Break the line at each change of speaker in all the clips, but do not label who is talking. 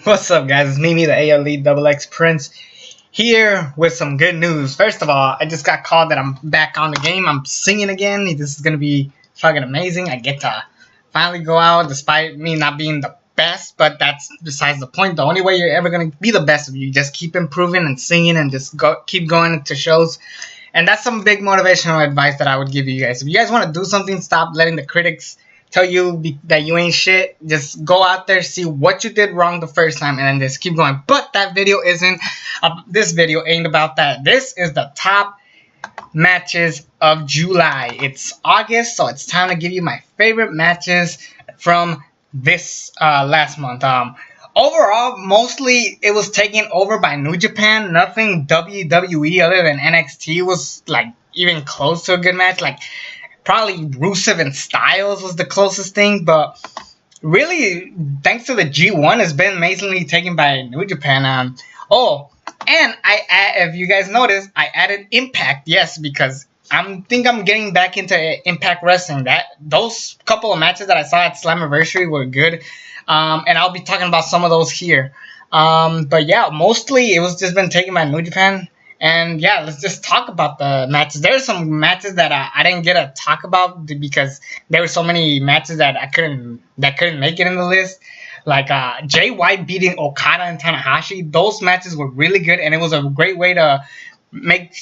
What's up, guys? It's me, the ALE Double X Prince, here with some good news. First of all, I just got called that I'm back on the game. I'm singing again. This is gonna be fucking amazing. I get to finally go out, despite me not being the best, but that's besides the point. The only way you're ever gonna be the best of you, just keep improving and singing and just keep going to shows. And that's some big motivational advice that I would give you guys. If you guys want to do something, stop letting the critics tell you that you ain't shit. Just go out there, see what you did wrong the first time, and then just keep going. But that video isn't, this video ain't about that. This is the top matches of July. It's August, so it's time to give you my favorite matches from this last month. Overall, mostly it was taken over by New Japan. Nothing WWE other than NXT was like even close to a good match. Like probably Rusev and Styles was the closest thing, but really, thanks to the G1, it's been amazingly taken by New Japan. And if you guys noticed, I added Impact. Yes, because I think I'm getting back into Impact Wrestling. Those couple of matches that I saw at Slammiversary were good. And I'll be talking about some of those here. But yeah, mostly it was just been taken by New Japan. And yeah, let's just talk about the matches. There's some matches that I didn't get to talk about because there were so many matches that couldn't make it in the list. Like Jay White beating Okada and Tanahashi. Those matches were really good, and it was a great way to make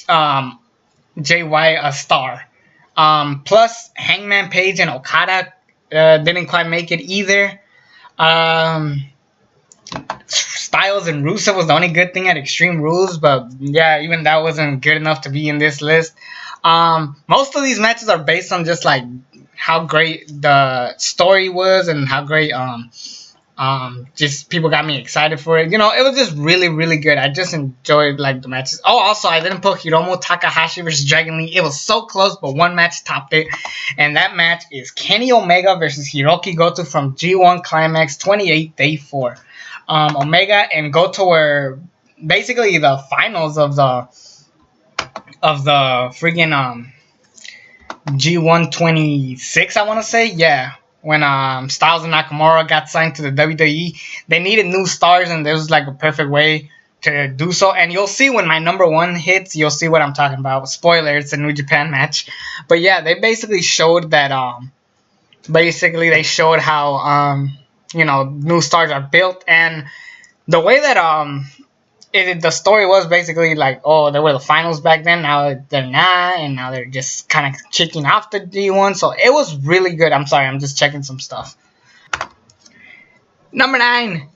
Jay White a star. Plus, Hangman Page and Okada didn't quite make it either. Styles and Rusev was the only good thing at Extreme Rules, but yeah, even that wasn't good enough to be in this list. Most of these matches are based on just like how great the story was and how great just people got me excited for it. You know, it was just really, really good. I just enjoyed like the matches. Oh, also I didn't put Hiromu Takahashi versus Dragon Lee. It was so close, but one match topped it, and that match is Kenny Omega versus Hirooki Goto from G1 Climax 28 Day 4. Omega and Goto were basically the finals of the freaking G1 26, I want to say. Yeah, when Styles and Nakamura got signed to the WWE, they needed new stars, and there was like a perfect way to do so. And you'll see when my number one hits, you'll see what I'm talking about. Spoiler, it's a New Japan match. But yeah, they basically showed that they showed how you know, new stars are built, and the way that the story was basically like, oh, they were the finals back then, now they're not, and now they're just kind of kicking off the D1, so it was really good. I'm sorry, I'm just checking some stuff. Number 9,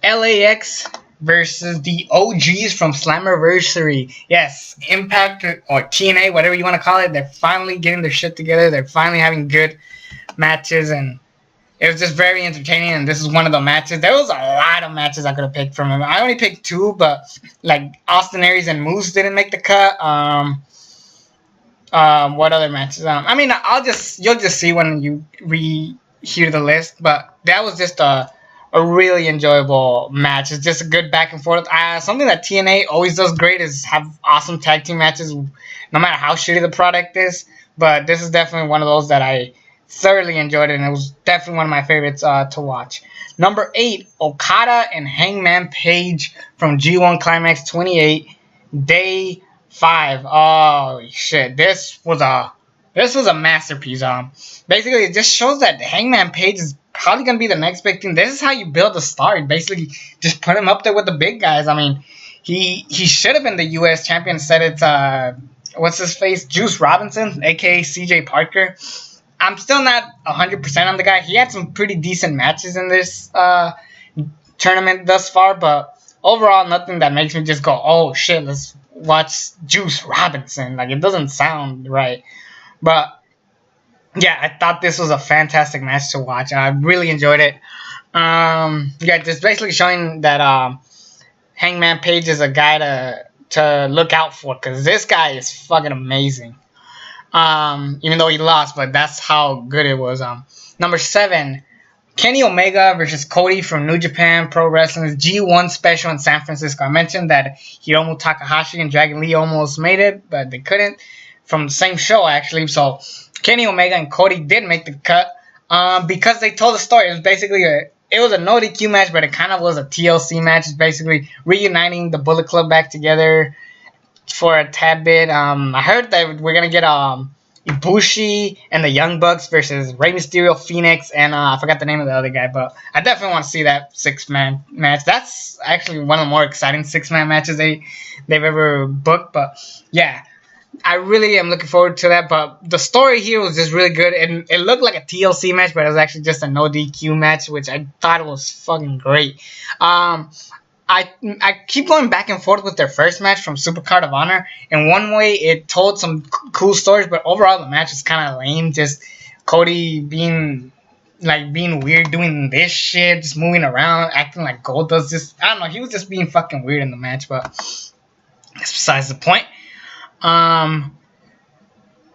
LAX versus the OGs from Slammiversary. Yes, Impact or TNA, whatever you want to call it, they're finally getting their shit together. They're finally having good matches, and it was just very entertaining, and this is one of the matches. There was a lot of matches I could have picked from him. I only picked 2, but like Austin Aries and Moose didn't make the cut. What other matches? I mean, you'll just see when you hear the list. But that was just a really enjoyable match. It's just a good back and forth. Something that TNA always does great is have awesome tag team matches, no matter how shitty the product is. But this is definitely one of those that I thoroughly enjoyed it, and it was definitely one of my favorites to watch. Number 8, Okada and Hangman Page from G1 Climax 28 Day 5. Oh shit, this was a masterpiece. Basically it just shows that Hangman Page is probably gonna be the next big thing. This is how you build a star. You basically just put him up there with the big guys. I mean, he should have been the US champion. Instead it's what's his face, Juice Robinson, aka CJ Parker. I'm still not 100% on the guy. He had some pretty decent matches in this tournament thus far, but overall, nothing that makes me just go, oh shit, let's watch Juice Robinson. Like, it doesn't sound right. But yeah, I thought this was a fantastic match to watch. I really enjoyed it. Yeah, just basically showing that Hangman Page is a guy to look out for, because this guy is fucking amazing. Even though he lost, but that's how good it was. Number 7, Kenny Omega versus Cody from New Japan Pro Wrestling's G1 special in San Francisco. I mentioned that Hiromu Takahashi and Dragon Lee almost made it, but they couldn't, from the same show actually. So Kenny Omega and Cody did make the cut because they told the story. It was basically it was a no DQ match, but it kind of was a TLC match. It's basically reuniting the Bullet Club back together for a tad bit. I heard that we're gonna get Ibushi and the Young Bucks versus Rey Mysterio, Phoenix, and I forgot the name of the other guy, but I definitely want to see that 6-man match. That's actually one of the more exciting 6-man matches they've ever booked. But yeah, I really am looking forward to that. But the story here was just really good, and it looked like a TLC match, but it was actually just a no DQ match, which I thought was fucking great. I keep going back and forth with their first match from Supercard of Honor. In one way, it told some cool stories, but overall the match was kind of lame. Just Cody being weird, doing this shit, just moving around, acting like Gold does. Just I don't know. He was just being fucking weird in the match, but that's besides the point.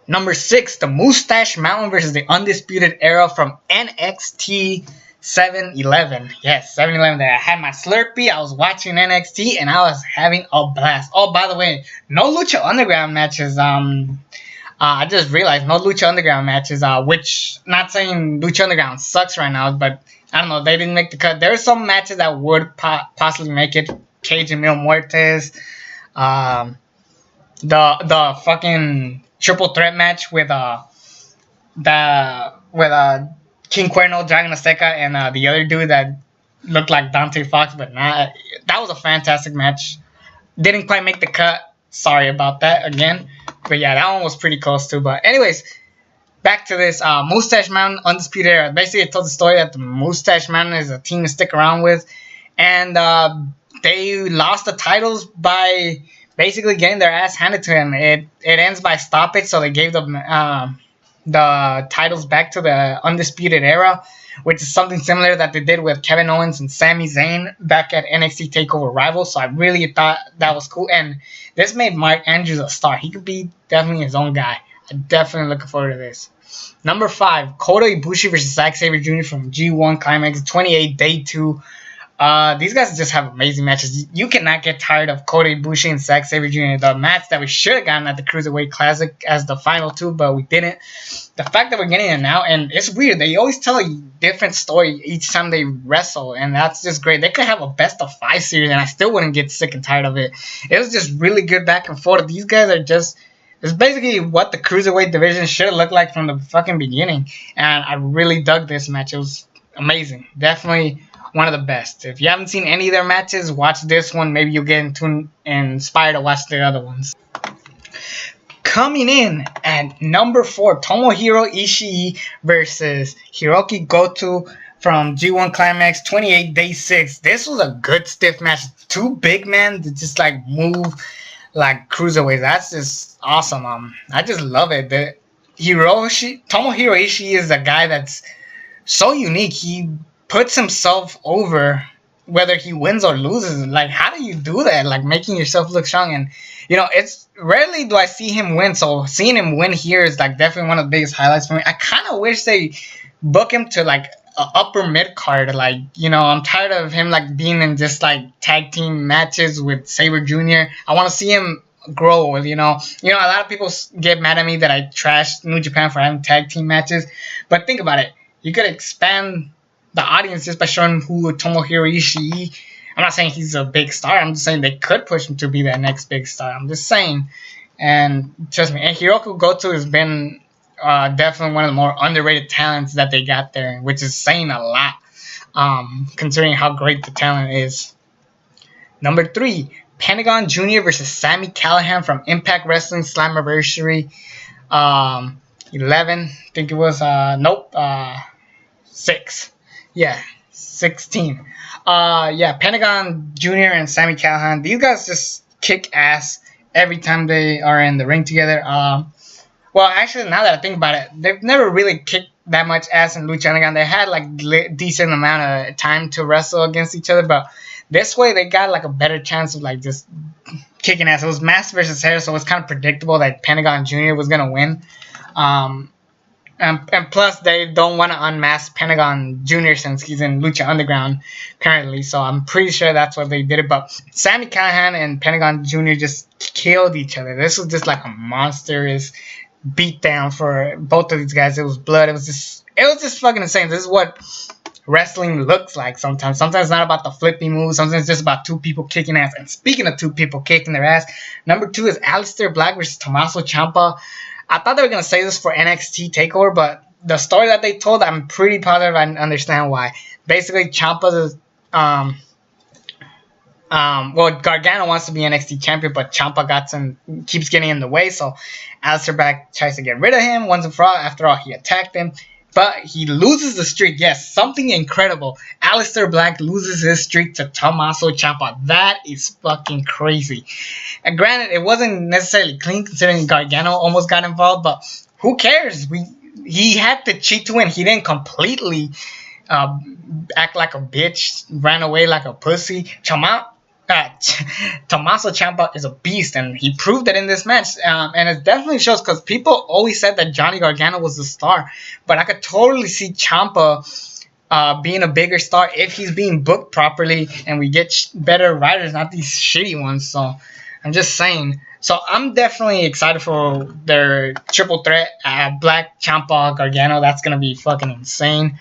Number 6, the Moustache Mountain versus the Undisputed Era from NXT 7-11. Yes, 7-11. There, I had my Slurpee. I was watching NXT and I was having a blast. Oh, by the way, no Lucha Underground matches. I just realized no Lucha Underground matches. Which not saying Lucha Underground sucks right now, but I don't know. They didn't make the cut. There are some matches that would possibly make it. Cage and Mil Muertes. The fucking triple threat match with King Cuerno, Dragon Azteca, and the other dude that looked like Dante Fox, but not. That was a fantastic match. Didn't quite make the cut. Sorry about that again. But yeah, that one was pretty close too. But anyways, back to this Moustache Mountain Undisputed Era. Basically, it told the story that the Moustache Mountain is a team to stick around with. And they lost the titles by basically getting their ass handed to them. It ends by stoppage, so they gave them the titles back to the Undisputed Era, which is something similar that they did with Kevin Owens and Sami Zayn back at NXT TakeOver Rivals. So I really thought that was cool, and this made Mark Andrews a star. He could be definitely his own guy. I'm definitely looking forward to this. Number 5, Kota Ibushi versus Zack Sabre Jr. from G1 Climax 28 Day 2. These guys just have amazing matches. You cannot get tired of Kota Ibushi and Zack Sabre Jr. The match that we should have gotten at the Cruiserweight Classic as the final 2, but we didn't. The fact that we're getting it now, and it's weird. They always tell a different story each time they wrestle, and that's just great. They could have a best of 5 series, and I still wouldn't get sick and tired of it. It was just really good back and forth. These guys are just... It's basically what the Cruiserweight division should have looked like from the fucking beginning, and I really dug this match. It was amazing. Definitely one of the best. If you haven't seen any of their matches, watch this one. Maybe you'll get inspired to watch the other ones. Coming in at number 4, Tomohiro Ishii versus Hirooki Goto from G1 Climax 28 Day 6. This was a good stiff match. 2 big men that just like move like cruiserweights. That's just awesome. I just love it. Tomohiro Ishii is a guy that's so unique. He puts himself over whether he wins or loses. Like, how do you do that? Like, making yourself look strong. And, you know, it's rarely do I see him win. So seeing him win here is like definitely one of the biggest highlights for me. I kind of wish they book him to like a upper mid card. Like, you know, I'm tired of him like being in just like tag team matches with Sabre Jr. I want to see him grow. You know, a lot of people get mad at me that I trash New Japan for having tag team matches. But think about it. You could expand the audience just by showing who Tomohiro Ishii. I'm not saying he's a big star. I'm just saying they could push him to be that next big star. I'm just saying. And trust me, and Hirooki Goto has been definitely one of the more underrated talents that they got there, which is saying a lot, considering how great the talent is. Number 3, Pentagon Jr. versus Sami Callihan from Impact Wrestling Slammiversary 11. I think it was, 6. Yeah, 16. Pentagon Jr. and Sami Callihan. These guys just kick ass every time they are in the ring together. Well, actually, now that I think about it, they've never really kicked that much ass in Lucha Underground. They had like decent amount of time to wrestle against each other, but this way they got like a better chance of like just kicking ass. It was mask versus hair, so it was kind of predictable that Pentagon Jr. was gonna win. And plus, they don't want to unmask Pentagon Jr. since he's in Lucha Underground currently. So I'm pretty sure that's what they did it. But Sami Callihan and Pentagon Jr. just killed each other. This was just like a monstrous beatdown for both of these guys. It was blood. It was just fucking insane. This is what wrestling looks like sometimes. Sometimes it's not about the flipping moves. Sometimes it's just about two people kicking ass. And speaking of two people kicking their ass, number 2 is Aleister Black versus Tommaso Ciampa. I thought they were going to say this for NXT TakeOver, but the story that they told, I'm pretty positive I understand why. Basically, Ciampa's well, Gargano wants to be NXT champion, but Ciampa keeps getting in the way, so Aleister Black tries to get rid of him once and for all. After all, he attacked him, but he loses the streak. Yes, something incredible. Aleister Black loses his streak to Tommaso Ciampa. That is fucking crazy. And granted, it wasn't necessarily clean considering Gargano almost got involved, but who cares? He had to cheat to win. He didn't completely act like a bitch, ran away like a pussy. Tommaso Ciampa is a beast, and he proved it in this match. And it definitely shows, because people always said that Johnny Gargano was the star, but I could totally see Ciampa being a bigger star if he's being booked properly and we get better writers, not these shitty ones. So I'm just saying. So I'm definitely excited for their triple threat, Black, Ciampa, Gargano. That's gonna be fucking insane.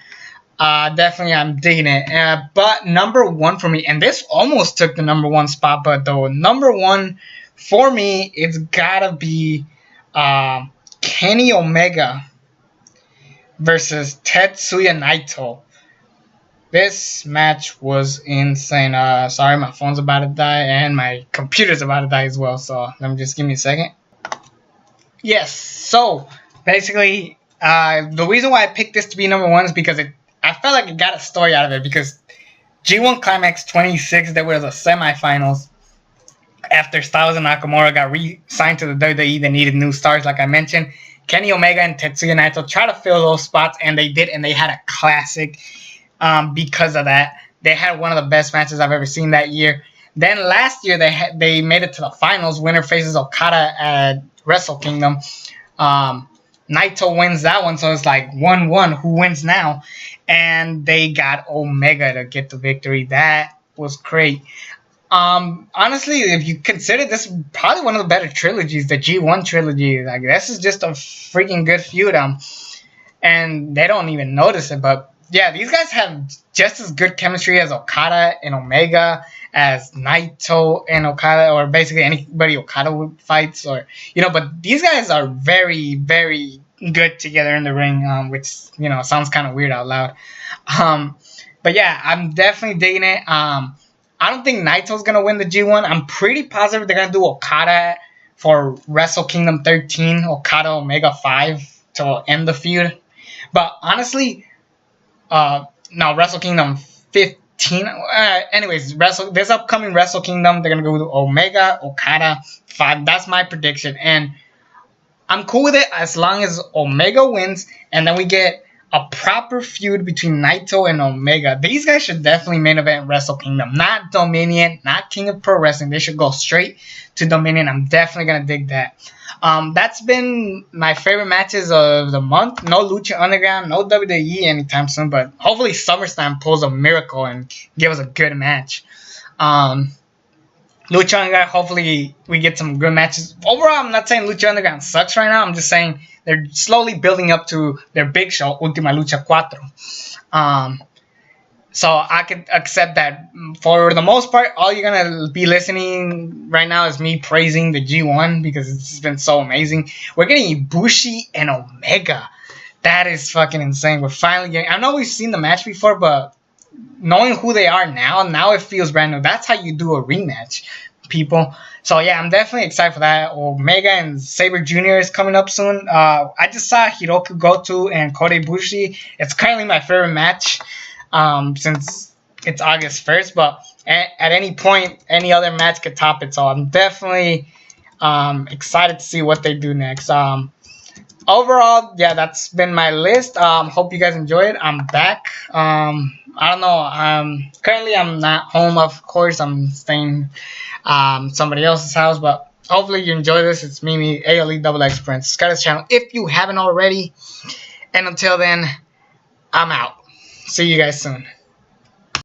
Definitely, I'm digging it. But number 1 for me, and this almost took the number 1 spot, but the number 1 for me, it's gotta be Kenny Omega versus Tetsuya Naito. This match was insane. Sorry, my phone's about to die, and my computer's about to die as well, so let me just give me a second. Yes, so basically, the reason why I picked this to be number 1 is because I felt like it got a story out of it, because G1 Climax 26, there were the semifinals. After Styles and Nakamura got re-signed to the WWE, they needed new stars, like I mentioned. Kenny Omega and Tetsuya Naito tried to fill those spots, and they did, and they had a classic because of that. They had one of the best matches I've ever seen that year. Then last year, they made it to the finals. Winner faces Okada at Wrestle Kingdom. Naito wins that one, so it's like 1-1. Who wins now? And they got Omega to get the victory. That was great. Honestly, if you consider this probably one of the better trilogies, the G1 trilogy, like this is just a freaking good feud. And they don't even notice it, but yeah, these guys have just as good chemistry as Okada and Omega, as Naito and Okada, or basically anybody Okada fights, or but these guys are very, very good together in the ring, which sounds kind of weird out loud. But yeah, I'm definitely digging it. I don't think Naito's gonna win the G1. I'm pretty positive they're gonna do Okada for Wrestle Kingdom 13, Okada Omega 5 to end the feud. But honestly, no, Wrestle Kingdom 15. Anyways, this upcoming Wrestle Kingdom, they're gonna go with Omega, Okada 5. That's my prediction, and I'm cool with it as long as Omega wins, and then we get a proper feud between Naito and Omega. These guys should definitely main event Wrestle Kingdom, not Dominion, not King of Pro Wrestling. They should go straight to Dominion. I'm definitely gonna dig that. That's been my favorite matches of the month. No Lucha Underground, no WWE anytime soon, but hopefully SummerSlam pulls a miracle and give us a good match. Lucha Underground, hopefully we get some good matches. Overall, I'm not saying Lucha Underground sucks right now. I'm just saying they're slowly building up to their big show, Ultima Lucha 4. So I could accept that. For the most part, all you're going to be listening right now is me praising the G1 because it's been so amazing. We're getting Ibushi and Omega. That is fucking insane. We're finally getting... I know we've seen the match before, but knowing who they are now it feels brand new. That's how you do a rematch, people. So yeah, I'm definitely excited for that. Omega and Sabre Jr. is coming up soon. I just saw Hirooki Goto and Kota Ibushi. It's currently my favorite match since it's August 1st, but at any point, any other match could top it. So I'm definitely excited to see what they do next. Overall, yeah, that's been my list. Hope you guys enjoy it. I'm back. I don't know. Currently, I'm not home, of course. I'm staying somebody else's house, but hopefully you enjoy this. It's me, ALE Prince. Subscribe to this channel if you haven't already. And until then, I'm out. See you guys soon.